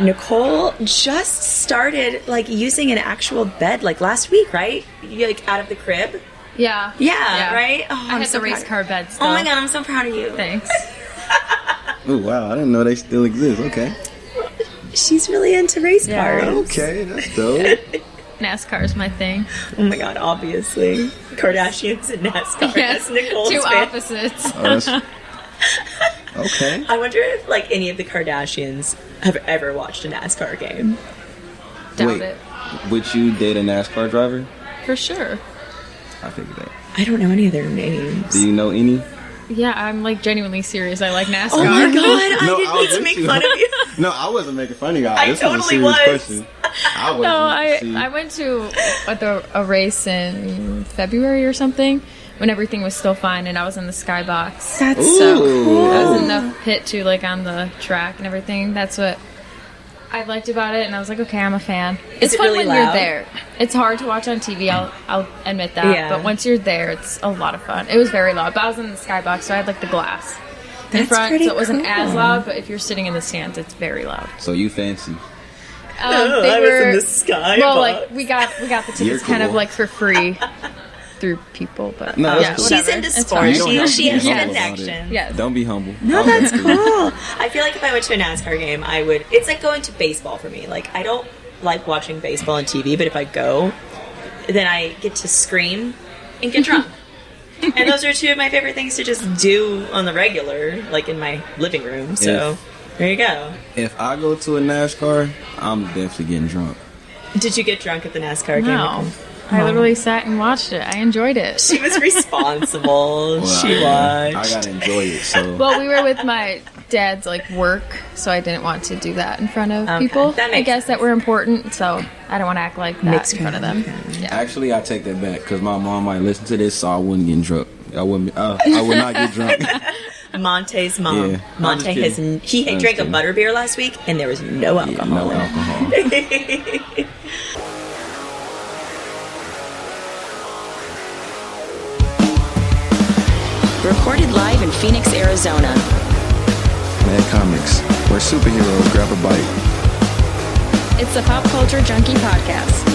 Nicole just started like using an actual bed like last week, right? You like out of the crib. Yeah. Yeah. Right. Oh, I had the race car bed still. Oh my god, I'm so proud of you. Thanks. Oh wow, I didn't know they still exist. Okay. She's really into race cars. Okay, that's dope. NASCAR is my thing. Oh my god, obviously. Kardashians and NASCAR. Yes, That's Nicole's two fan. opposites. Okay. I wonder if like any of the Kardashians have ever watched a NASCAR game. Doubt Wait, it. would you date a NASCAR driver? For sure. I figured that. I don't know any of their names. Do you know any? Yeah, I'm like genuinely serious. I like NASCAR. Oh my god, No, I didn't I mean was to make with fun you. of you. No, I wasn't making fun of y'all. I This totally was a serious was. question. I wasn't. No, I went to a race in February or something when everything was still fine and I was in the skybox. That's Ooh. so cool. I was in the pit too, like on the track and everything. That's what I liked about it, and I was like, okay, I'm a fan. Is It's it fun really when loud? you're there. It's hard to watch on TV. I'll admit that. Yeah. But once you're there, it's a lot of fun. It was very loud, but I was in the skybox, so I had like the glass in That's front, pretty so it wasn't cool. as loud. But if you're sitting in the stands, it's very loud. So you fancy? They was in the skybox. Well, like we got the tickets You're kind of cool. like for free through people, but No, that's yeah, cool. She's whatever. into It's sports. fine. You don't have to She be has humble about connection. it. Yes. Don't be humble. No, I'll that's get to you. cool. I feel like if I went to a NASCAR game, I would. It's like going to baseball for me. Like I don't like watching baseball on TV, but if I go, then I get to scream and get drunk. And those are two of my favorite things to just do on the regular, like in my living room. So there you go. If I go to a NASCAR, I'm definitely getting drunk. Did you get drunk at the NASCAR game? No, Nicole? I literally sat and watched it. I enjoyed it. She was responsible. Well, She I watched. gotta enjoy it. So Well, we were with my dad's like work, so I didn't want to do that in front of Okay, people. that I makes guess that were important, so I don't want to act like that Makes in front of them. Yeah. actually, I take that back because my mom might listen to this, so I wouldn't get drunk. I wouldn't. I would not get drunk. Montae's mom. Yeah, I'm Montae just has. kidding. He I'm drank a just kidding. butterbeer last week, and there was no alcohol. No in it. alcohol. Recorded live in Phoenix, Arizona. Mad Comics, where superheroes grab a bite. It's the Pop Culture Junkie Podcast.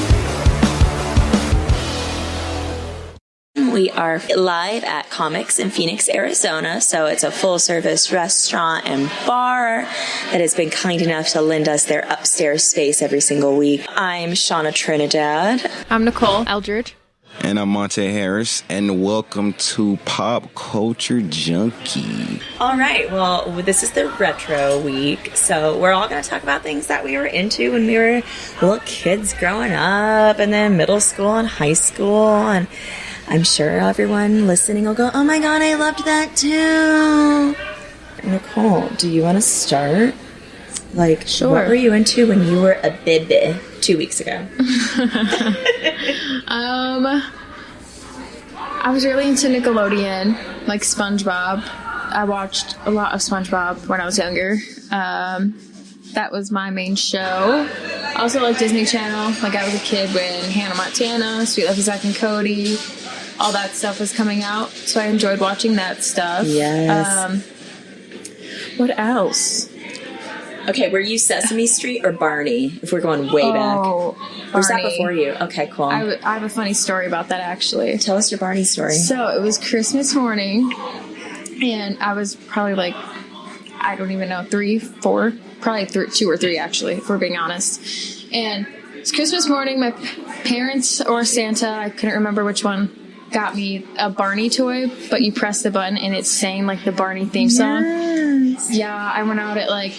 We are live at Comics in Phoenix, Arizona. So it's a full-service restaurant and bar that has been kind enough to lend us their upstairs space every single week. I'm Shauna Trinidad. I'm Nicole Eldridge. And I'm Montae Harris, and welcome to Pop Culture Junkie. All right. Well, this is the retro week. So we're all going to talk about things that we were into when we were little kids growing up, and then middle school and high school. And I'm sure everyone listening will go, oh my God, I loved that too. Nicole, do you want to start? Like, Sure. What were you into when you were a baby 2 weeks ago? I was really into Nickelodeon, like SpongeBob. I watched a lot of SpongeBob when I was younger. That was my main show. I also like Disney Channel. Like I was a kid when Hannah Montana, Sweet Life of Zack and Cody, all that stuff was coming out. So I enjoyed watching that stuff. Yes. What else? Okay, were you Sesame Street or Barney, if we're going way back? Oh, Or was that Barney. before you? Okay, cool. I have a funny story about that actually. Tell us your Barney story. So it was Christmas morning, and I was probably like, I don't even know, 3, 4, probably 2 or 3 actually, if we're being honest. And it's Christmas morning, my parents or Santa, I couldn't remember which one, got me a Barney toy, but you press the button and it's saying like the Barney theme song. Yes. Yeah, I went out at like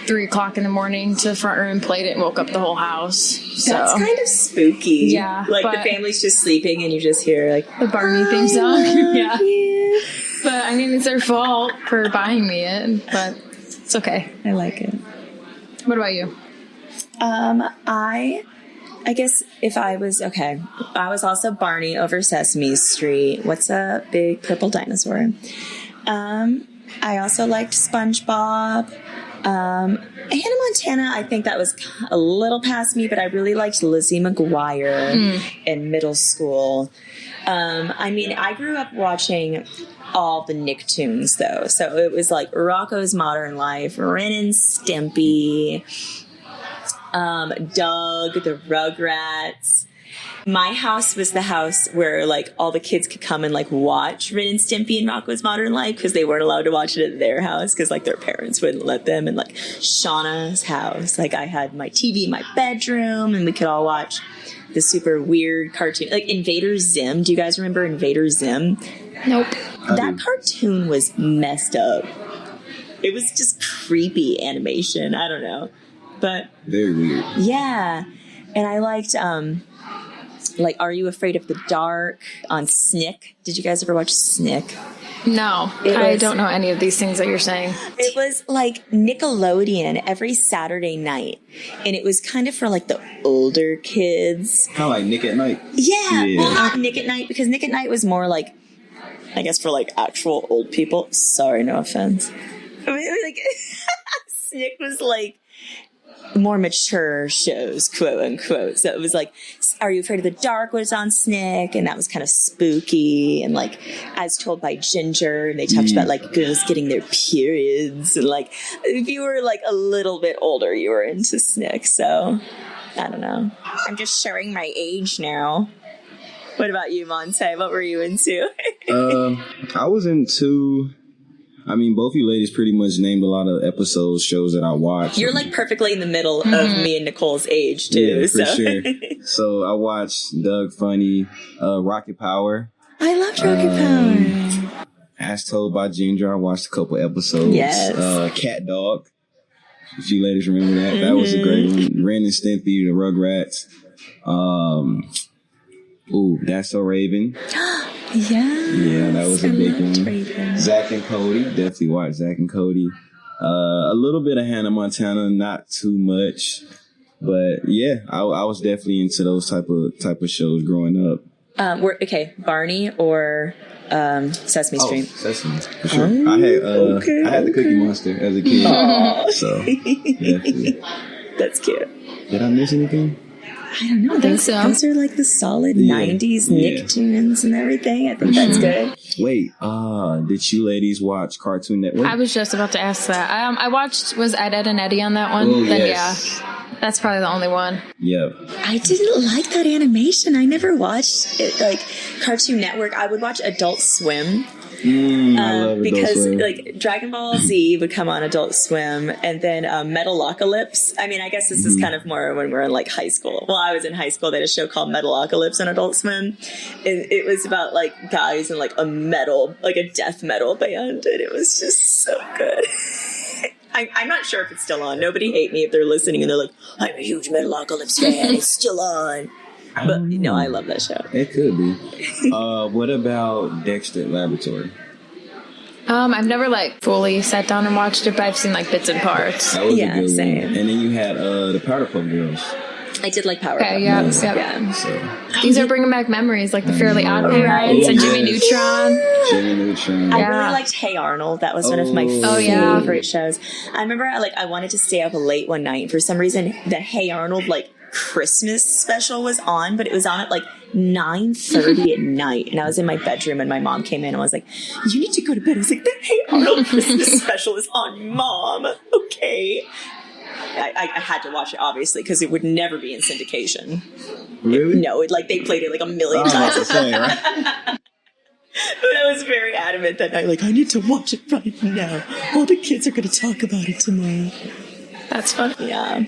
3 o'clock in the morning to the front room and played it and woke up the whole house. So That's kind of spooky. Yeah, Like the but- family's just sleeping and you just hear like the Barney theme song. Yeah. you. But I mean, it's their fault for buying me it, but it's okay. I like it. What about you? I guess if I was I was also Barney over Sesame Street. What's a big purple dinosaur? I also liked SpongeBob. Hannah Montana, I think that was a little past me, but I really liked Lizzie McGuire in middle school. I mean, I grew up watching all the Nicktoons, though. So it was like Rocco's Modern Life, Ren and Stimpy, Doug, the Rugrats. My house was the house where like all the kids could come and like watch Ren and Stimpy and Rocko's Modern Life because they weren't allowed to watch it at their house because like their parents wouldn't let them. And like Shauna's house, like I had my TV in my bedroom and we could all watch the super weird cartoon, like Invader Zim. Do you guys remember Invader Zim? Nope. That cartoon was messed up. It was just creepy animation. I don't know, but Very weird. yeah. And I liked like Are You Afraid of the Dark on Snick. Did you guys ever watch Snick? No, I don't know any of these things that you're saying. It was like Nickelodeon every Saturday night. And it was kind of for like the older kids. Kind of like Nick at Night. Yeah. Yeah. Well, not Nick at Night, because Nick at Night was more like, I guess for like actual old people. Sorry, no offense. I mean, like, Snick was like more mature shows, quote unquote. So it was like, Are You Afraid of the Dark was on Snick, and that was kind of spooky, and like As Told by Ginger, and they talked about like girls getting their periods, and like if you were like a little bit older, you were into Snick. So I don't know. I'm just showing my age now. What about you, Montae? What were you into? I was into. I mean, both you ladies pretty much named a lot of episodes, shows that I watched. You're like perfectly in the middle of me and Nicole's age too. Yeah, for so. sure. So I watched Doug Funny, Rocket Power. I loved Rocket Power. As Told by Ginger, I watched a couple episodes. Yes. Cat Dog. If you ladies remember that, that was a great one. Ren and Stimpy, the Rugrats. That's So Raven. Yeah, that was a big one. Raven. Zach and Cody, definitely watched Zach and Cody. A little bit of Hannah Montana, not too much, but yeah, I was definitely into those type of shows growing up. Barney or Sesame Street. Sesame, for sure. I had the Cookie Monster as a kid, so definitely. That's cute. Did I miss anything? I don't know. I think so. Those are like the solid 90s Nicktoons and everything. I think that's good. Wait, did you ladies watch Cartoon Network? I was just about to ask that. I watched, was Ed, Ed, and Eddie on that one? Oh, Then yes. yeah, that's probably the only one. Yep. I didn't like that animation. I never watched it, like Cartoon Network. I would watch Adult Swim. I love Adult Because Swim. like Dragon Ball Z would come on Adult Swim, and then Metalocalypse. I mean, I guess this is kind of more when we're in like high school. Well, I was in high school. They had a show called Metalocalypse on Adult Swim. It was about like guys in like a death metal band, and it was just so good. I'm not sure if it's still on. Nobody hate me if they're listening and they're like, I'm a huge Metalocalypse fan. It's still on. But no, I love that show. It could be. What about Dexter Laboratory? I've never like fully sat down and watched it, but I've seen like bits and parts. That was a good same. one. And then you had the Powderpuff Girls. I did like Power. Okay, yeah. Yeah. So These are bringing back memories, like the Fairly Odd Parents and Jimmy Neutron. Jimmy Neutron. I Yeah. really liked Hey Arnold. That was one of my yeah. favorite shows. I remember I wanted to stay up late one night. For some reason, the Hey Arnold Christmas special was on, but it was on at 9:30 at night, and I was in my bedroom, and my mom came in and was like, "You need to go to bed." I was like, "The Hey Arnold Christmas special is on, Mom." Okay. I had to watch it, obviously, because it would never be in syndication. Really? They played it a million times. That's insane, right? But I was very adamant that night, I need to watch it right now. All the kids are going to talk about it tomorrow. That's fun. Yeah.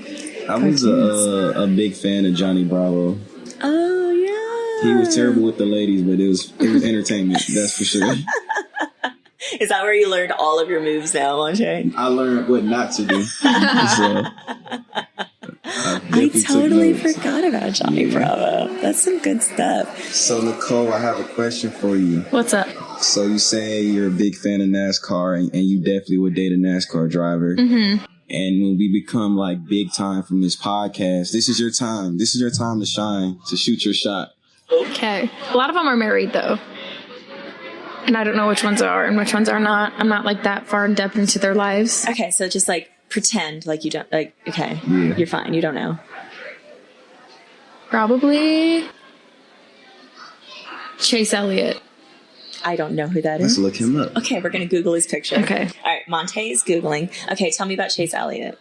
I was a big fan of Johnny Bravo. Oh, yeah. He was terrible with the ladies, but it was entertainment, that's for sure. Is that where you learned all of your moves now, Montae? I learned what not to do. So, I totally forgot about Johnny Bravo. That's some good stuff. So, Nicole, I have a question for you. What's up? So, you say you're a big fan of NASCAR, and you definitely would date a NASCAR driver. Mm-hmm. And when we become big time from this podcast, this is your time. This is your time to shine, to shoot your shot. Okay. A lot of them are married, though. And I don't know which ones are and which ones are not. I'm not that far in depth into their lives. Okay, so just pretend you don't, okay, Yeah. You're fine. You don't know. Probably Chase Elliott. I don't know who that Let's is. look him up. Okay, we're going to Google his picture. Okay. All right, Montae is Googling. Okay, tell me about Chase Elliott.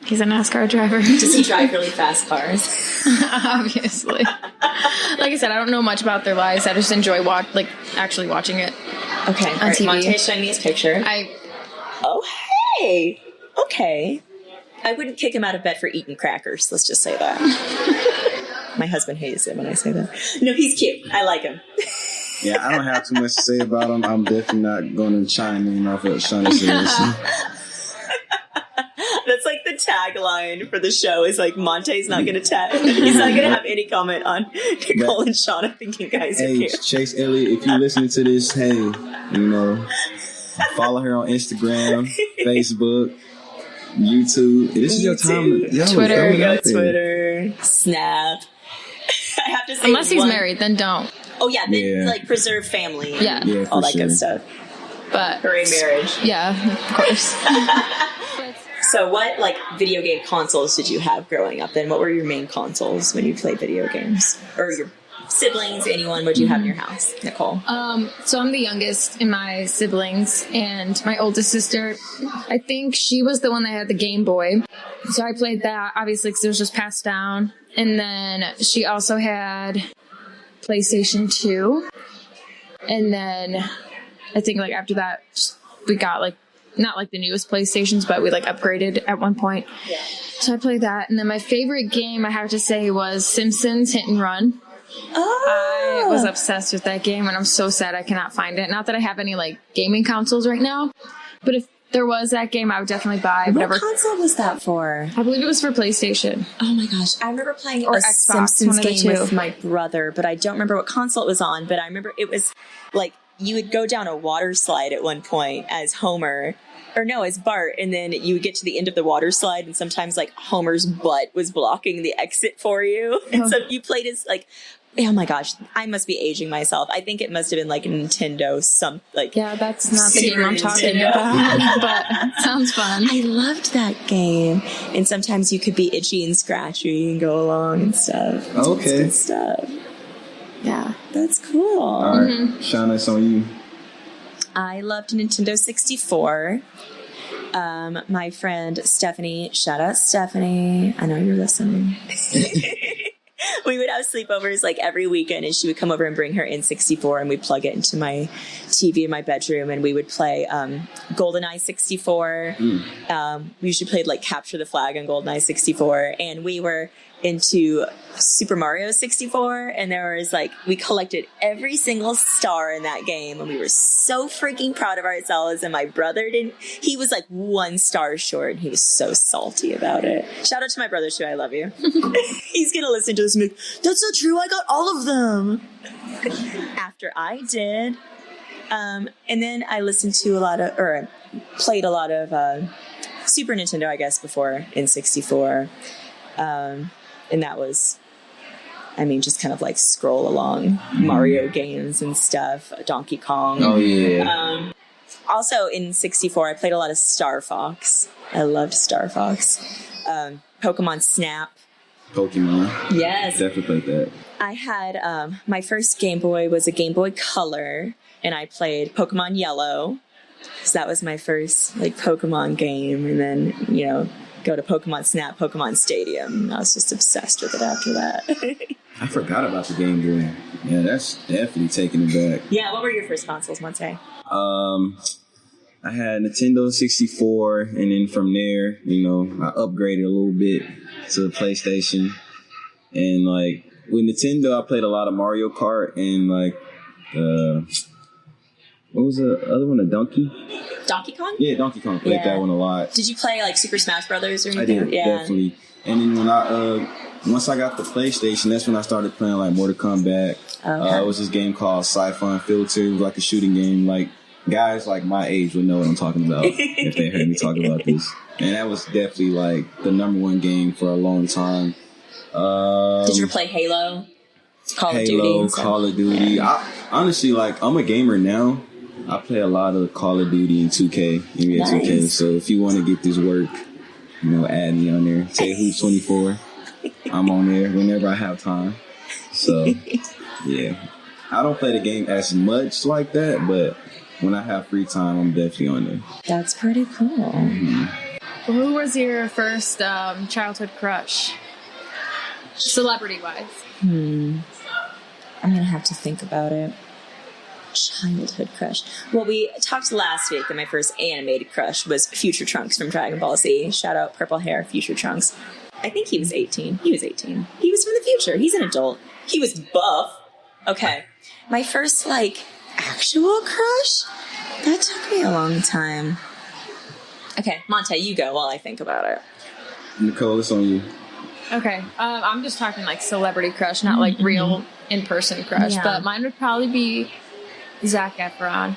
He's a NASCAR driver. Does he drive really fast cars? Obviously. Like I said, I don't know much about their lives. I just enjoy actually watching it. Okay. On TV. Montae's showing me his picture. Oh, hey. Okay. I wouldn't kick him out of bed for eating crackers. Let's just say that. My husband hates it when I say that. No, he's cute. I like him. Yeah, I don't have too much to say about him. I'm definitely not going to chime in off what Shauna says. That's like the tagline for the show is like, Montae's not going to tag. He's not going to have any comment on Nicole and Shauna thinking guys are cute. Chase Elliott, if you're listening to this, hey, follow her on Instagram, Facebook, YouTube. This is your time. Twitter, Snap. I have to say, unless he's married, then don't. Oh yeah, then preserve family. Yeah, all that good stuff. But hooray marriage. Yeah, of course. So what video game consoles did you have growing up? Then what were your main consoles when you played video games, or your siblings? Anyone? What did you have in your house, Nicole? So I'm the youngest in my siblings, and my oldest sister, I think she was the one that had the Game Boy. So I played that, obviously, because it was just passed down. And then she also had PlayStation 2. And then I think after that, we got not the newest PlayStations, but we upgraded at one point. Yeah. So I played that. And then my favorite game, I have to say, was Simpsons Hit and Run. Oh. I was obsessed with that game, and I'm so sad I cannot find it. Not that I have any gaming consoles right now, but if there was that game, I would definitely buy whatever. What console was that for? I believe it was for PlayStation. Oh my gosh. I remember playing or a Xbox, Simpsons game with my brother, but I don't remember what console it was on, but I remember it was you would go down a water slide at one point as Homer, or no, as Bart, and then you would get to the end of the water slide, and sometimes Homer's butt was blocking the exit for you. And so you played as oh my gosh, I must be aging myself. I think it must have been Nintendo, yeah, that's not the game I'm talking about, but sounds fun. I loved that game. And sometimes you could be itchy and scratchy and go along and stuff. Okay. Good stuff. Yeah, that's cool. All right, Shauna, it's on you. I loved Nintendo 64. My friend Stephanie, shout out Stephanie. I know you're listening. We would have sleepovers every weekend, and she would come over and bring her N64, and we'd plug it into my TV in my bedroom, and we would play GoldenEye 64. We usually played Capture the Flag on GoldenEye 64, and we were into Super Mario 64, and there was we collected every single star in that game, and we were so freaking proud of ourselves, and my brother didn't. He was 1 star short, and he was so salty about it. Shout out to my brother too, I love you. He's gonna listen to this and be that's not true, I got all of them. After I did. And then I listened to played a lot of Super Nintendo, I guess, before N64. And that was, just kind of scroll along Mario games and stuff, Donkey Kong. Oh, yeah. Also in 64, I played a lot of Star Fox. I loved Star Fox. Pokemon Snap. Pokemon. Yes. Definitely played that. I had, my first Game Boy was a Game Boy Color, and I played Pokemon Yellow. So that was my first, Pokemon game. And then, go to Pokemon Snap, Pokemon Stadium. I was just obsessed with it after that. I forgot about the Game Boy. Yeah, that's definitely taking it back. Yeah, what were your first consoles, Montae? I had Nintendo 64, and then from there, I upgraded a little bit to the PlayStation. And with Nintendo, I played a lot of Mario Kart and what was the other one? Donkey Kong? Yeah, Donkey Kong. Played that one a lot. Did you play Super Smash Brothers or anything? I did, definitely. And then when once I got the PlayStation, that's when I started playing Mortal Kombat. Okay. It was this game called Siphon Filter. It was a shooting game. Guys my age would know what I'm talking about if they heard me talk about this. And that was definitely the number one game for a long time. Did you ever play Halo? Call of Duty? Yeah. Honestly, I'm a gamer now. I play a lot of Call of Duty and 2K, NBA 2K. So if you want to get this work, add me on there. Say Hoops 24. I'm on there whenever I have time. So, yeah. I don't play the game as much like that, but when I have free time, I'm definitely on there. That's pretty cool. Well, Who was your first childhood crush? Celebrity-wise. I'm going to have to think about it. Childhood crush. Well, we talked last week that my first animated crush was Future Trunks from Dragon Ball Z. Shout out purple hair, Future Trunks. I think he was 18. He was 18. He was from the future. He's an adult. He was buff. Okay. My first, actual crush? That took me a long time. Okay, Montae, you go while I think about it. Nicole, it's on you. Okay. I'm just talking celebrity crush, not real in-person crush. Yeah. But mine would probably be Zac Efron.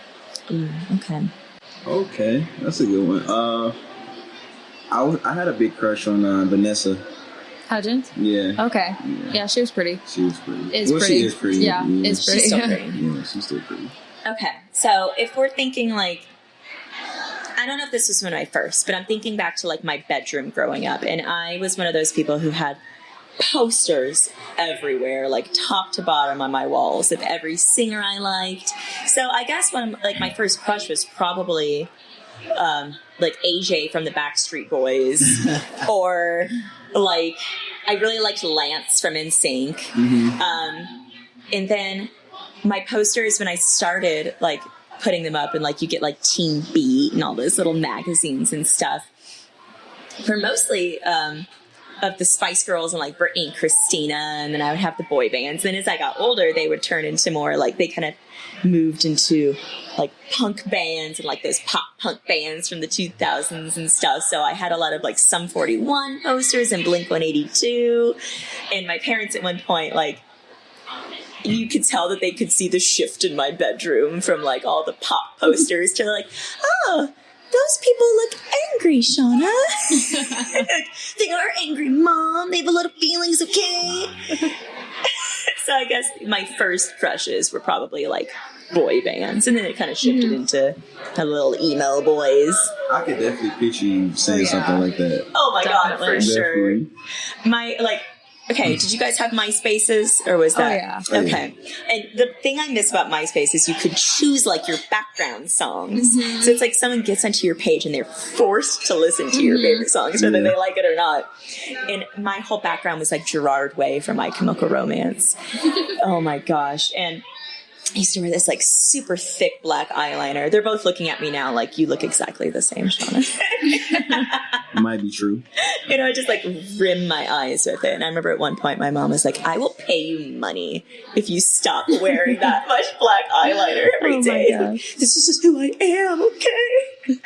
Okay. Okay, that's a good one. I had a big crush on Vanessa. Hudgens? Yeah. Okay. Yeah, she was pretty. She was pretty. She is pretty. Yeah, is pretty. She's still pretty. Yeah, she's still pretty. Okay, so if we're thinking I don't know if this was one of my first, but I'm thinking back to my bedroom growing up, and I was one of those people who had posters everywhere, top to bottom on my walls of every singer I liked. So I guess one of my first crush was probably AJ from the Backstreet Boys, or I really liked Lance from NSYNC. And then my posters, when I started putting them up, and you get Teen Beat and all those little magazines and stuff, were mostly of the Spice Girls and Britney and Christina, and then I would have the boy bands. Then as I got older, they would turn into more they kind of moved into punk bands and those pop punk bands from the 2000s and stuff. So I had a lot of Sum 41 posters and Blink 182, and my parents at one point you could tell that they could see the shift in my bedroom from all the pop posters to oh, those people look angry, Shauna. They are angry, Mom. They have a lot of feelings, okay? So I guess my first crushes were probably boy bands, and then it kind of shifted into the little emo boys. I could definitely picture you saying something like that. Oh my God, for sure. Definitely. My okay, did you guys have MySpaces, or was that? Oh, yeah. Okay. And the thing I miss about MySpace is you could choose your background songs. So it's someone gets onto your page and they're forced to listen to your favorite songs, whether they like it or not. And my whole background was Gerard Way from My Chemical Romance. Oh my gosh. And I used to wear this super thick black eyeliner. They're both looking at me now you look exactly the same, Shauna. It might be true. I just rim my eyes with it. And I remember at one point my mom was I will pay you money if you stop wearing that much black eyeliner every day. This is just who I am, okay?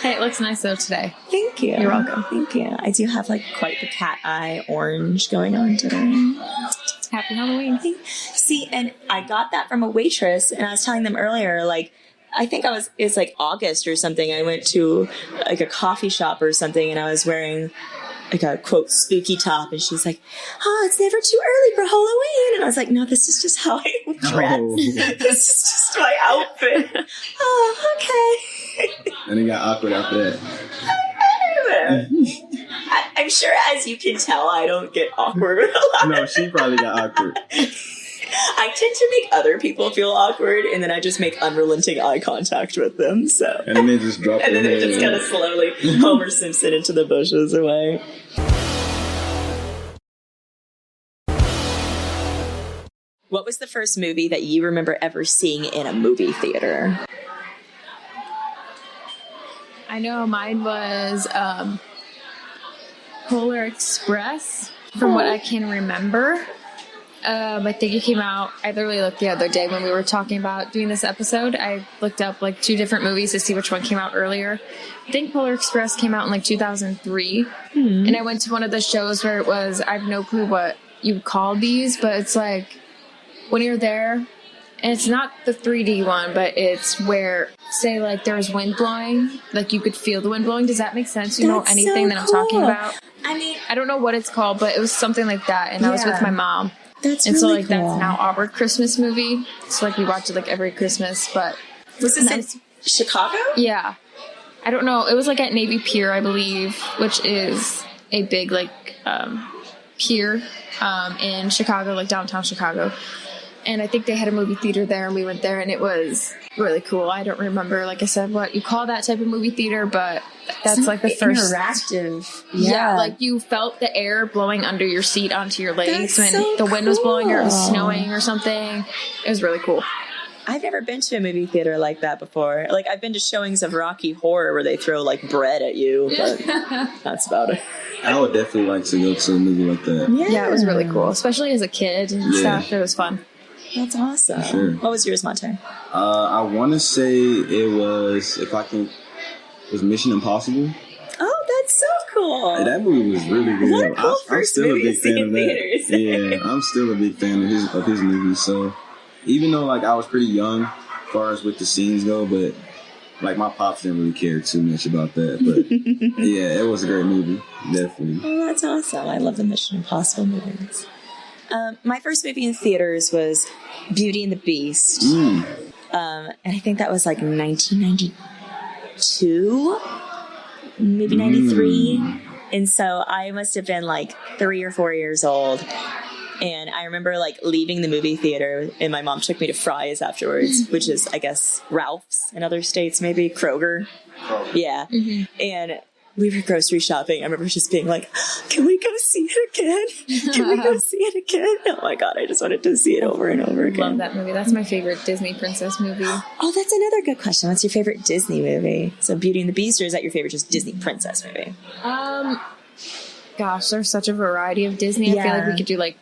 Hey, it looks nice though today. Thank you. You're welcome. Thank you. I do have quite the cat eye orange going on today. Happy Halloween. See, and I got that from a waitress, and I was telling them earlier, I think it's August or something. I went to a coffee shop or something, and I was wearing a quote spooky top, and she's oh, it's never too early for Halloween. And I was no, this is just how I dress. Oh. This is just my outfit. Oh, okay. And it got awkward after that. I'm sure, as you can tell, I don't get awkward with a lot. No, she probably got awkward. I tend to make other people feel awkward, and then I just make unrelenting eye contact with them. So, And then they just drop and their then they head. just kind of slowly Homer Simpson into the bushes away. What was the first movie that you remember ever seeing in a movie theater? I know mine was Polar Express, from what I can remember. I think it came out, I literally looked the other day when we were talking about doing this episode. I looked up 2 different movies to see which one came out earlier. I think Polar Express came out in 2003. And I went to one of the shows where it was, I have no clue what you would call these, but it's when you're there, and it's not the 3D one, but it's where, say, there was wind blowing, you could feel the wind blowing. Does that make sense? You know That's anything so that I'm talking cool. about? I mean, I don't know what it's called, but it was something like that, and I was with my mom. That's and really so cool. that's now our Christmas movie. So we watch it every Christmas. But Was this in Chicago? Yeah, I don't know. It was at Navy Pier, I believe, which is a big pier in Chicago, downtown Chicago. And I think they had a movie theater there, and we went there, and it was really cool. I don't remember, like I said, what you call that type of movie theater, but that's Some like the first interactive. Yeah, like you felt the air blowing under your seat onto your legs That's when so the wind was blowing or it was cool. snowing or something. It was really cool. I've never been to a movie theater like that before. Like, I've been to showings of Rocky Horror where they throw, like, bread at you, but that's about it. I would definitely like to go to a movie like that. Yeah, it was really cool, especially as a kid and stuff. It was fun. That's awesome. Sure. What was yours, Montae? I want to say it was, if I can, it was Mission Impossible. Oh, that's so cool. That movie was really good. What a cool I'm first still a movie big to see fan in of that. theaters. Yeah, I'm still a big fan of his movies. So even though like I was pretty young, as far as with the scenes go, but like my pops didn't really care too much about that. But yeah, it was a great movie, definitely. Oh, that's awesome. I love the Mission Impossible movies. My first movie in theaters was Beauty and the Beast. And I think that was like 1992, maybe 93. And so I must have been like 3 or 4 years old. And I remember like leaving the movie theater and my mom took me to Fry's afterwards, which is, I guess, Ralph's in other states, maybe Kroger. Yeah. And we were grocery shopping. I remember just being like, can we go see it again? Can we go see it again? Oh my God, I just wanted to see it over and over again. Love that movie. That's my favorite Disney princess movie. Oh, that's another good question. What's your favorite Disney movie? So Beauty and the Beast, or is that your favorite just Disney princess movie? Gosh, there's such a variety of Disney. I feel like we could do like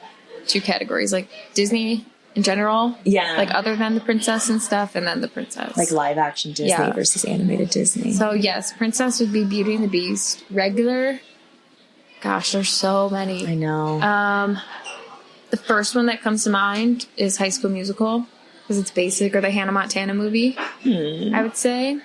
2 categories, like Disney in general. Yeah. Like other than the princess and stuff, and then the princess. Like live action Disney versus animated Disney. So yes, princess would be Beauty and the Beast. Regular, gosh, there's so many. I know. The first one that comes to mind is High School Musical, because it's basic, or the Hannah Montana movie, I would say.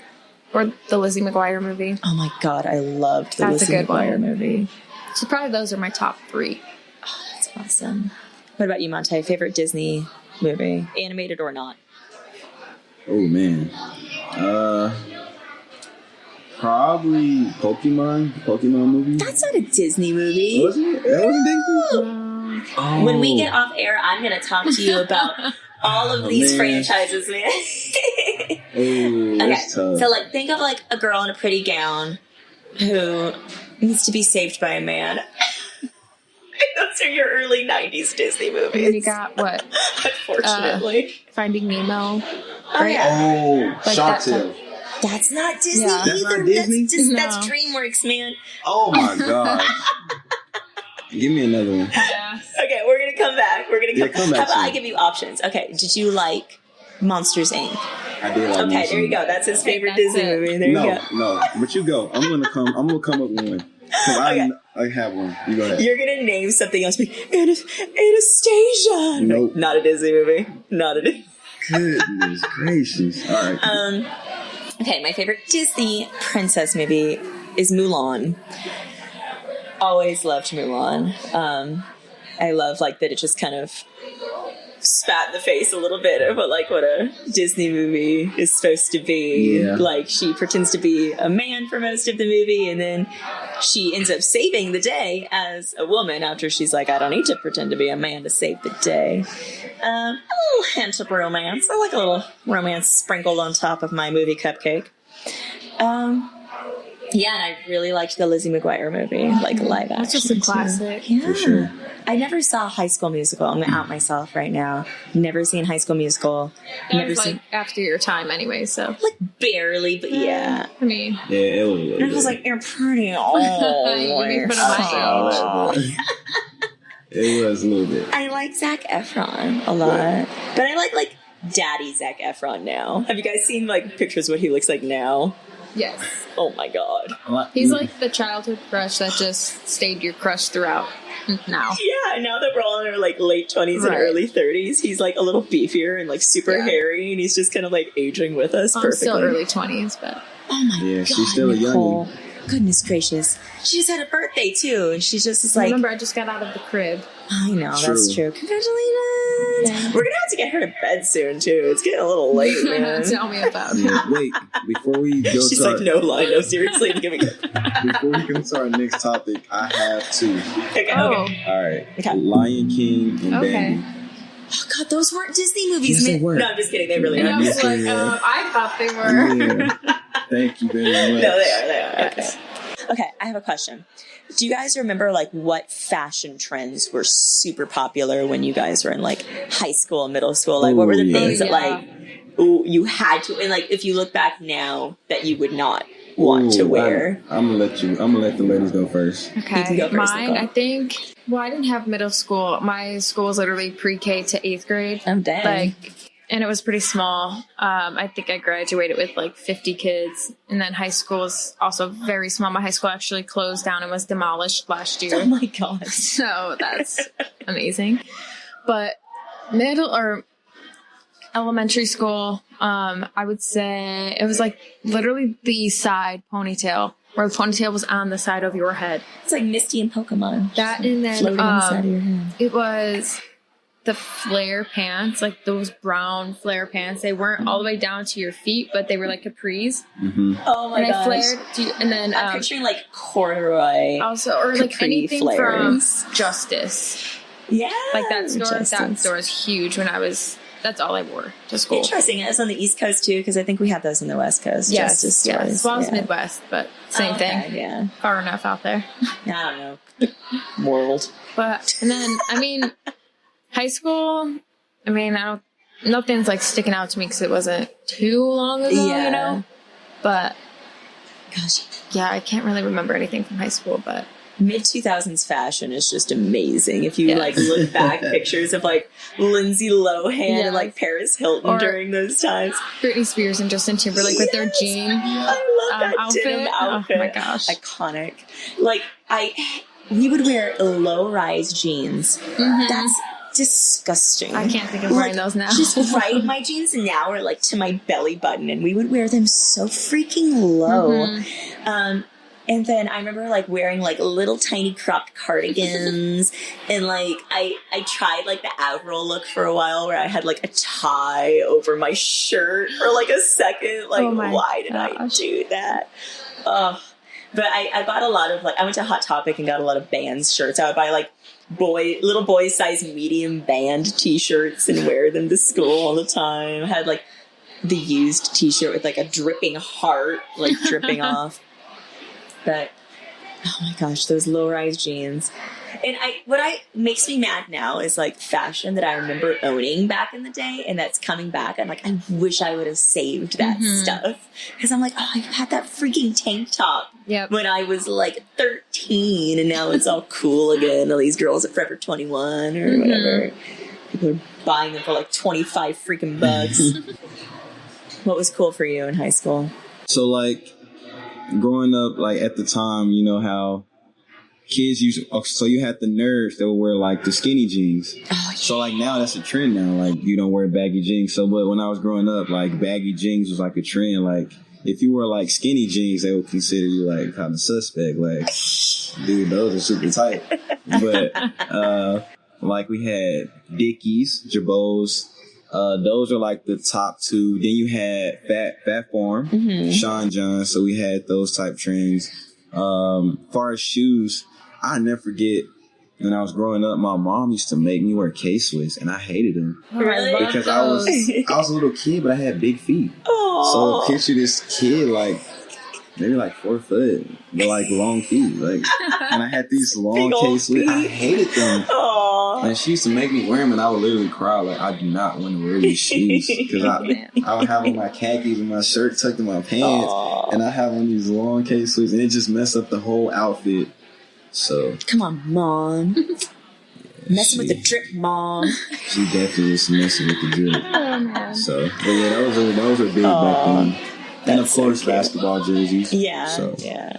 Or the Lizzie McGuire movie. Oh my God, I loved the That's Lizzie a good McGuire one. movie. So probably those are my top 3. Oh, that's awesome. What about you, Montae? Favorite Disney movie, animated or not? Oh man, probably Pokemon movie. That's not a Disney movie. Wasn't it? That wasn't Disney. Oh. When we get off air, I'm going to talk to you about all of these franchises, man. That's tough. So, like, think of like a girl in a pretty gown who needs to be saved by a man. Those are your early 90s Disney movies. And you got what? Unfortunately. Finding Nemo. Oh, yeah. Oh, Like Shark that Tale. That's not Disney Yeah. That's either. not Disney? That's DreamWorks, man. Oh my God. Give me another one. Okay, we're going to come back. come back How about to I it. give you options? Okay, did you like Monsters, Inc.? I did like Okay, there you go. That's his favorite Disney movie. There you go. No, but you go. I'm gonna come up with one. Cause Okay. I have one. You go ahead. You're gonna name something else. Like, Anastasia. Nope. Not a Disney movie. Not a Disney. Goodness gracious. All right. Okay, my favorite Disney princess movie is Mulan. Always loved Mulan. I love like that it just kind of spat in the face a little bit of what a Disney movie is supposed to be. Yeah. Like, she pretends to be a man for most of the movie, and then she ends up saving the day as a woman after she's like, I don't need to pretend to be a man to save the day. A little hint of romance. I like a little romance sprinkled on top of my movie cupcake. Yeah, and I really liked the Lizzie McGuire movie, like live action. That's just a too. classic. Yeah. For sure. I never saw High School Musical. I'm going to out myself right now. Never seen High School Musical. That Never was seen, like after your time anyway, so. like, barely, but yeah. I mean. Yeah, it was. And I was like, you're pretty old. You made fun of my age. It was a little bit. I like Zac Efron a lot. But I like Daddy Zac Efron now. Have you guys seen, like, pictures of what he looks like now? Yes. Oh, my God. He's like the childhood crush that just stayed your crush throughout now. Yeah, now that we're all in our, like, late 20s and Right. early 30s, he's, like, a little beefier and, like, super hairy, and he's just kind of, like, aging with us I'm perfectly. still early 20s, but. Oh, my Yeah, God, she's still a Nicole. youngin'. Goodness gracious. She just had a birthday, too, and she just is like... Remember, I just got out of the crib. I know, that's True. true. Congratulations. We're going to have to get her to bed soon, too. It's getting a little late, man. Tell me about it. Yeah, wait, before we go She's to like, no lie, no, seriously, I'm giving it. before we go to our next topic, I have two. Okay, Oh. okay. All right. Okay. Lion King and Okay. Bambi. Oh, God, those weren't Disney movies. Yes, they were. No, I'm just kidding. They really And are. I was like, I thought they were. Yeah. Thank you very much. No, they are. Yes. Okay, I have a question. Do you guys remember like what fashion trends were super popular when you guys were in like high school, middle school? Like, what were the things that like you had to, and like if you look back now that you would not want to wear? I'm gonna let the ladies go first. Okay. You can go first, Mine, Nicole. I think, well, I didn't have middle school. My school was literally pre-K to 8th grade. Oh, dang. Like, and it was pretty small. I think I graduated with like 50 kids. And then high school was also very small. My high school actually closed down and was demolished last year. Oh my God. So that's amazing. But middle or elementary school, I would say it was like literally the side ponytail, where the ponytail was on the side of your head. It's like Misty and Pokemon. That, and then floating on the side of your head. it was the flare pants, like those brown flare pants. They weren't all the way down to your feet, but they were like capris. Oh my And gosh. I flared, and then I'm picturing like corduroy. also, or like capri anything flares. from Justice. Yeah. Like that store. That Justice. store was huge when I was. That's all I wore to school. Interesting. It was on the East Coast too, because I think we have those on the West Coast. Justice Yes. stores. Well, I was Yeah. Midwest, but same thing. Yeah. Far enough out there. I don't know. World. But, and then, I mean, high school, I mean, nothing's like sticking out to me because it wasn't too long ago, you know? But, Gosh. yeah, I can't really remember anything from high school, but. Mid 2000s fashion is just amazing. If you Yes. like look back pictures of like Lindsay Lohan Yes. and like Paris Hilton Or- during those times. Britney Spears and Justin Timberlake with their Yes. jean I love that outfit. denim outfit. Oh my gosh. Iconic. Like we would wear low-rise jeans. That's disgusting. I can't think of wearing those now. Just right, my jeans now are like to my belly button, and we would wear them so freaking low. And then I remember like wearing like little tiny cropped cardigans, and like I tried like the Avril look for a while, where I had like a tie over my shirt for like a second. Like, Oh my why did I gosh. do that? But I bought a lot of like, I went to Hot Topic and got a lot of bands shirts. I would buy like little boy size medium band t-shirts and wear them to school all the time. I had like the used t-shirt with like a dripping heart like dripping off. But oh my gosh, those low-rise jeans. And what makes me mad now is like fashion that I remember owning back in the day, and that's coming back. I'm like, I wish I would have saved that stuff, because I'm like, oh, I had that freaking tank top Yep. when I was like 13, and now it's all cool again. All these girls at Forever 21 or whatever, people are buying them for like 25 freaking bucks. What was cool for you in high school? So like growing up, like at the time, you know how kids so you had the nerds that would wear like the skinny jeans. Oh, yeah. So like now that's a trend now. Like you don't wear baggy jeans. So but when I was growing up, like baggy jeans was like a trend. Like if you wore like skinny jeans, they would consider you like kind of suspect. Like, dude, those are super tight. But like we had Dickies, Jabos. Those are like the top two. Then you had Fat Farm, Sean John. So we had those type trends. Far as shoes, I never forget when I was growing up, my mom used to make me wear K-Swiss, and I hated them Really? because I was a little kid, but I had big feet. Oh, So picture this kid like maybe like 4 foot, but like long feet, like, and I had these long Big old K-Swiss. I feet. hated them. oh. And she used to make me wear them, and I would literally cry like, I do not want to wear these shoes, because I would have on my khakis and my shirt tucked in my pants, and I have on these long K-Swiss, and it just messed up the whole outfit. So Come on, Mom. Messing with the drip, Mom. she definitely was messing with the drip. Oh, man. So, but yeah, those were big back then. And of course, basketball jerseys. Yeah, So. yeah.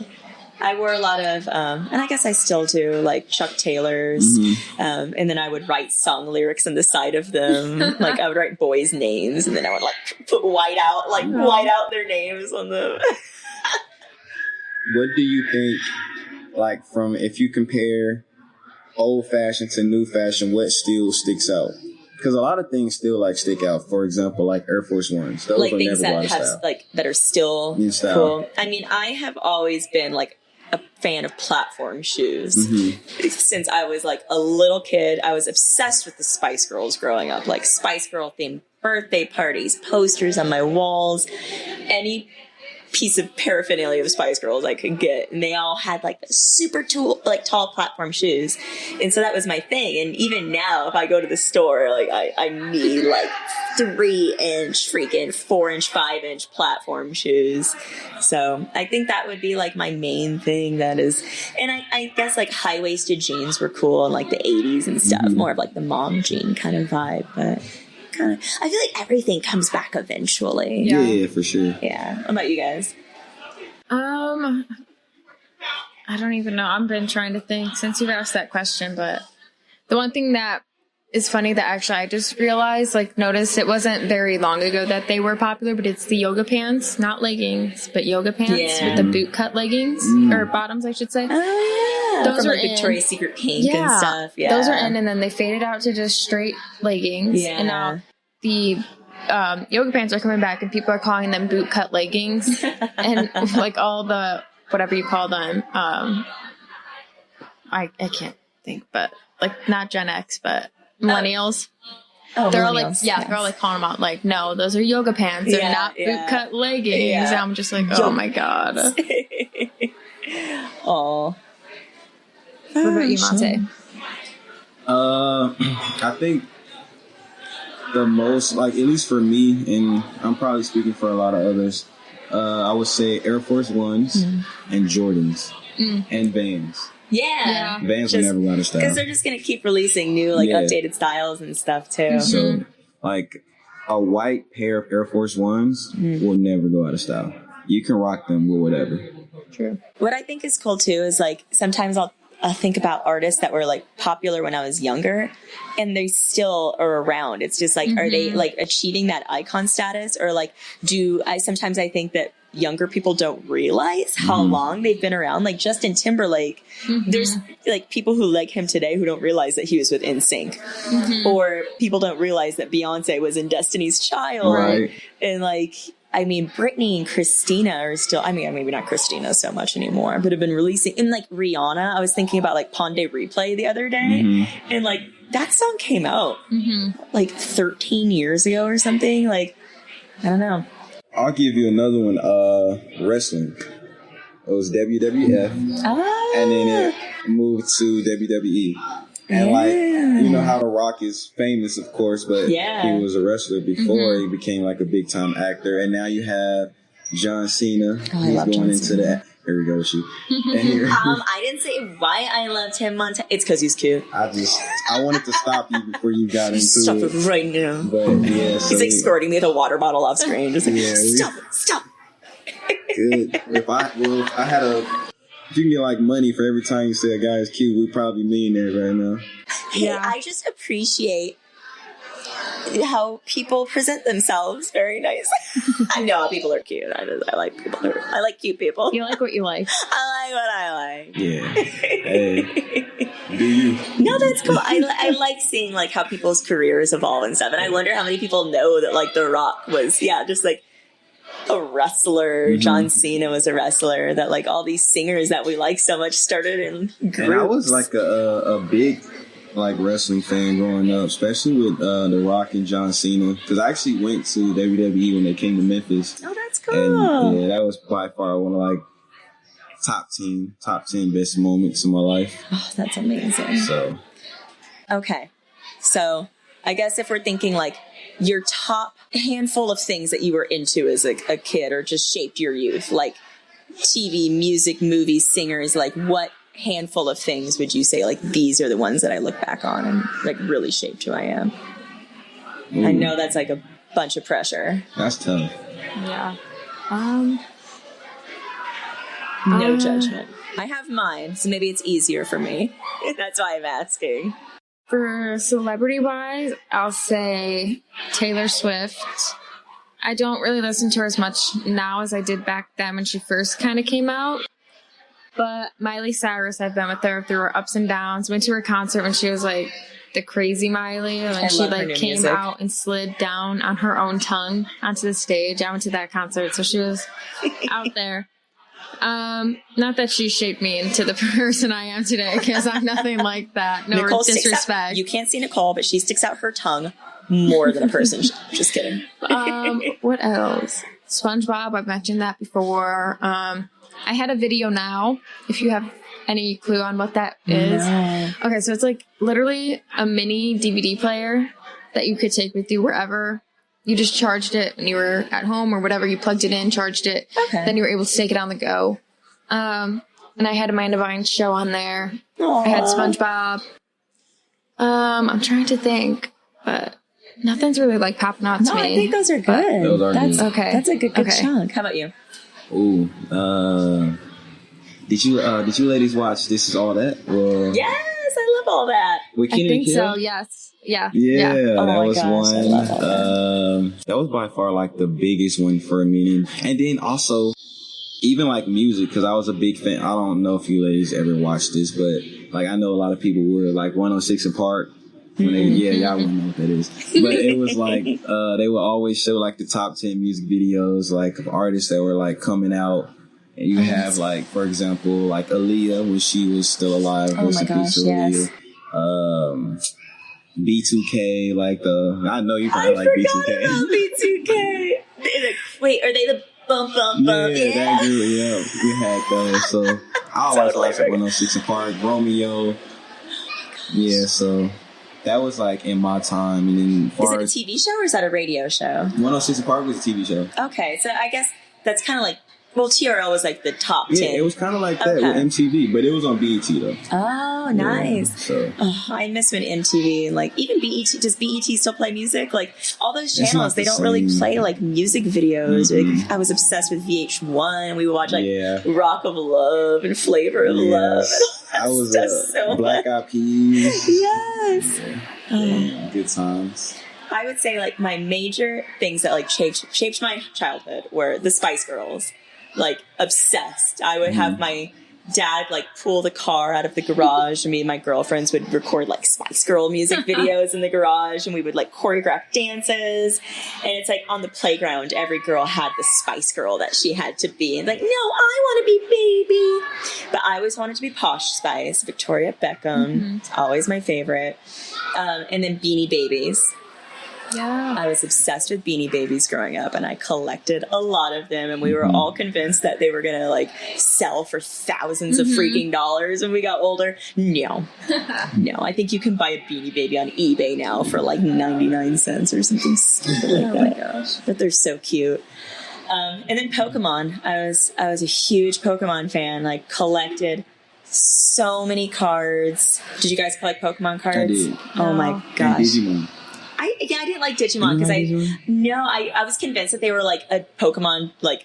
I wore a lot of, and I guess I still do, like Chuck Taylors. And then I would write song lyrics on the side of them. Like I would write boys' names, and then I would like put white out their names on them. What do you think, like, from if you compare old fashion to new fashion, what still sticks out? Because a lot of things still like stick out. For example, like Air Force Ones. Those Like are things never that out of have style. like that are still In style. cool. I mean, I have always been like a fan of platform shoes. Since I was like a little kid, I was obsessed with the Spice Girls growing up, like Spice Girl themed birthday parties, posters on my walls, any piece of paraphernalia of Spice Girls I could get, and they all had like super tall platform shoes, and so that was my thing. And even now, if I go to the store, like I need like 3-inch, freaking 4-inch, 5-inch platform shoes. So I think that would be like my main thing. That is, and I guess like high-waisted jeans were cool in like the 80s and stuff, more of like the mom jean kind of vibe, but. I feel like everything comes back eventually. Yeah, for sure. Yeah. What about you guys? I don't even know. I've been trying to think since you've asked that question, but the one thing that is funny that actually I just realized, like, noticed it wasn't very long ago that they were popular, but it's the yoga pants, not leggings, but yoga pants with the boot cut leggings or bottoms, I should say. Oh, yeah. Those From are like in. Victoria's Secret pink and stuff. Yeah. Those are in, and then they faded out to just straight leggings. Yeah. And now the yoga pants are coming back, and people are calling them boot cut leggings. And like all the, whatever you call them, I can't think, but like not Gen X, but millennials. Oh, they're all like, millennials, they're all like calling them out, like, no, those are yoga pants. They're not boot cut leggings. Yeah. And I'm just like, oh my God. Oh. What about you, Montae? I think the most, like, at least for me, and I'm probably speaking for a lot of others, I would say Air Force Ones and Jordans and Vans. Yeah. Vans will never go out of style. Because they're just going to keep releasing new, like, updated styles and stuff, too. So, like, a white pair of Air Force Ones will never go out of style. You can rock them with whatever. True. What I think is cool, too, is, like, sometimes I'll think about artists that were, like, popular when I was younger, and they still are around. It's just, like, are they, like, achieving that icon status? Or, like, sometimes I think that younger people don't realize how long they've been around. Like Justin Timberlake, there's like people who like him today who don't realize that he was with NSYNC, or people don't realize that Beyonce was in Destiny's Child, right? And like, I mean, Britney and Christina are still, I mean, maybe not Christina so much anymore, but have been releasing, and like Rihanna, I was thinking about like Pon de Replay the other day, and like that song came out like 13 years ago or something. Like, I don't know. I'll give you another one. Wrestling. It was WWF, and then it moved to WWE. And like, you know how The Rock is famous, of course, but he was a wrestler before he became like a big time actor. And now you have John Cena. He's going into that. Here we go, she. I didn't say why I loved him, Montae. It's because he's cute. I wanted to stop you before you got into Stop it right now. But yeah, so he's like squirting me with a water bottle off screen. Just like, stop. Good. If you can get like money for every time you say a guy is cute, we'd probably be millionaires right now. Hey, I just appreciate how people present themselves very nice. I know how people are cute. I like people. I like cute people. You like what you like. I like what I like. Yeah. Hey. Do you? No, that's cool. I like seeing like how people's careers evolve and stuff. And I wonder how many people know that like The Rock was, just like a wrestler. John Cena was a wrestler. That like all these singers that we like so much started in groups. And I was like a big like wrestling fan growing up, especially with The Rock and John Cena, because I actually went to WWE when they came to Memphis. Oh, that's cool. And that was by far one of like top 10 best moments in my life. Oh, that's amazing. So okay, so I guess if we're thinking like your top handful of things that you were into as a kid or just shaped your youth, like TV, music, movies, singers, like what handful of things would you say like these are the ones that I look back on and like really shaped who I am? Ooh. I know that's like a bunch of pressure. That's tough. Yeah. No judgment. I have mine, so maybe it's easier for me. That's why I'm asking. For celebrity wise, I'll say Taylor Swift. I don't really listen to her as much now as I did back then when she first kind of came out. But Miley Cyrus, I've been with her through her ups and downs. Went to her concert when she was like the crazy Miley. And she like came out and slid down on her own tongue onto the stage. I went to that concert, so she was out there. Not that she shaped me into the person I am today, because I'm nothing like that. No Nicole disrespect. You can't see Nicole, but she sticks out her tongue more than a person. Just kidding. What else? SpongeBob, I've mentioned that before. I had a video now, if you have any clue on what that is. No. Okay, so it's like literally a mini DVD player that you could take with you wherever. You just charged it when you were at home or whatever. You plugged it in, charged it. Okay. Then you were able to take it on the go. And I had Amanda Bynes' show on there. Aww. I had SpongeBob. I'm trying to think, but nothing's really like popping out to me. I think those are good. Those are good. Okay. That's a good Okay. chunk. How about you? Ooh, did you ladies watch This Is All That? Or Yes, I love all that. with I Kenan think and so, Kel? yes. Yeah. Yeah, Oh that my was gosh, I one. love all that. That was by far like the biggest one for me. And then also, even like music, because I was a big fan. I don't know if you ladies ever watched this, but like I know a lot of people would, like 106 and Park. When they, yeah, y'all won't know what that is. But it was like, they would always show like the top 10 music videos, like of artists that were like coming out. And you have like, for example, like Aaliyah when she was still alive. Oh my gosh, yes. B2K, like I know you probably I like forgot B2K. about B2K. Wait, are they the bump bump bump? Yeah, that group, yeah, we had those. So I always Totally liked 106 and Park, Romeo. Yeah, so that was like in my time. And then Is it a TV show or is that a radio show? 106 and Park was a TV show. Okay, so I guess that's kind of like, well, TRL was like the top 10. Yeah, it was kind of like that with Okay. MTV, but it was on BET though. Oh, nice. Yeah, so Oh, I miss when MTV and like even BET, does BET still play music? Like all those It's channels, not they the don't really same. play like music videos. Mhm. Like, I was obsessed with VH1. We would watch like Yeah. Rock of Love and Flavor of Love. I was Stuff so Black much. Eyed Peas. Yes. Yeah, good times. I would say like my major things that like shaped my childhood were the Spice Girls. Like obsessed. I would have my dad like pull the car out of the garage and me and my girlfriends would record like Spice Girl music videos in the garage and we would like choreograph dances. And it's like on the playground, every girl had the Spice Girl that she had to be. And like, no, I want to be baby. But I always wanted to be Posh Spice, Victoria Beckham. It's always my favorite. And then Beanie Babies. Yeah. I was obsessed with Beanie Babies growing up and I collected a lot of them and we were all convinced that they were going to like sell for thousands of freaking dollars when we got older. No. No, I think you can buy a Beanie Baby on eBay now for like 99 cents or something stupid like that. Oh my gosh. But they're so cute. And then Pokemon. I was a huge Pokemon fan, like collected so many cards. Did you guys collect Pokemon cards? I did. Oh my And gosh. Digimon. I didn't like Digimon because I was convinced that they were like a Pokemon like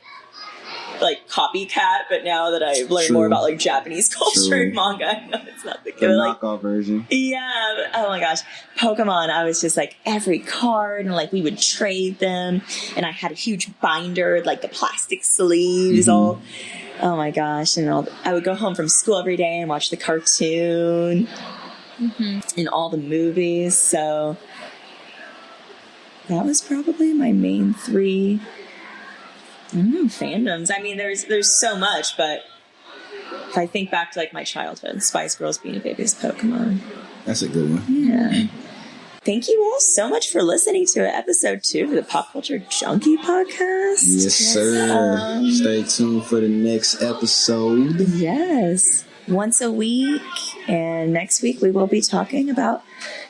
copycat, but now that I've learned more about like Japanese culture and manga, I know it's not the The good. Like, knockoff version. yeah, but, oh my gosh, Pokemon! I was just like every card, and like we would trade them, and I had a huge binder, like the plastic sleeves, all. Oh my gosh! And I would go home from school every day and watch the cartoon and all the movies. So that was probably my main three. I don't know, fandoms. I mean, there's so much, but if I think back to like my childhood, Spice Girls, Beanie Babies, Pokemon. That's a good one. Yeah. Thank you all so much for listening to episode 2 of the Pop Culture Junkie podcast. Yes, sir. Stay tuned for the next episode. Yes. Once a week. And next week we will be talking about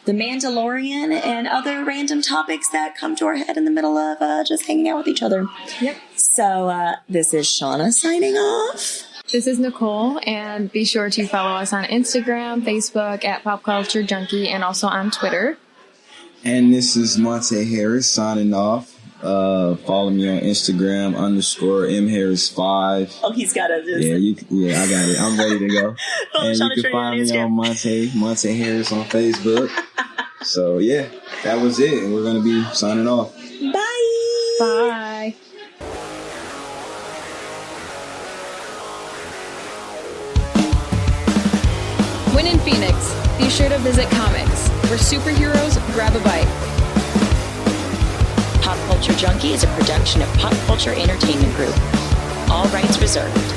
The Mandalorian and other random topics that come to our head in the middle of just hanging out with each other. Yep. So this is Shauna signing off. This is Nicole, and be sure to follow us on Instagram, Facebook at Pop Culture Junkie, and also on Twitter. And this is Montae Harris signing off. Follow me on Instagram _mharris5. Oh, he's got to just... Yeah, I got it. I'm ready to go. And you can find me on Montae Harris on Facebook. So yeah, that was it. And we're going to be signing off. Bye. Bye. When in Phoenix, be sure to visit Comics, where superheroes grab a bite. Pop Culture Junkie is a production of Pop Culture Entertainment Group. All rights reserved.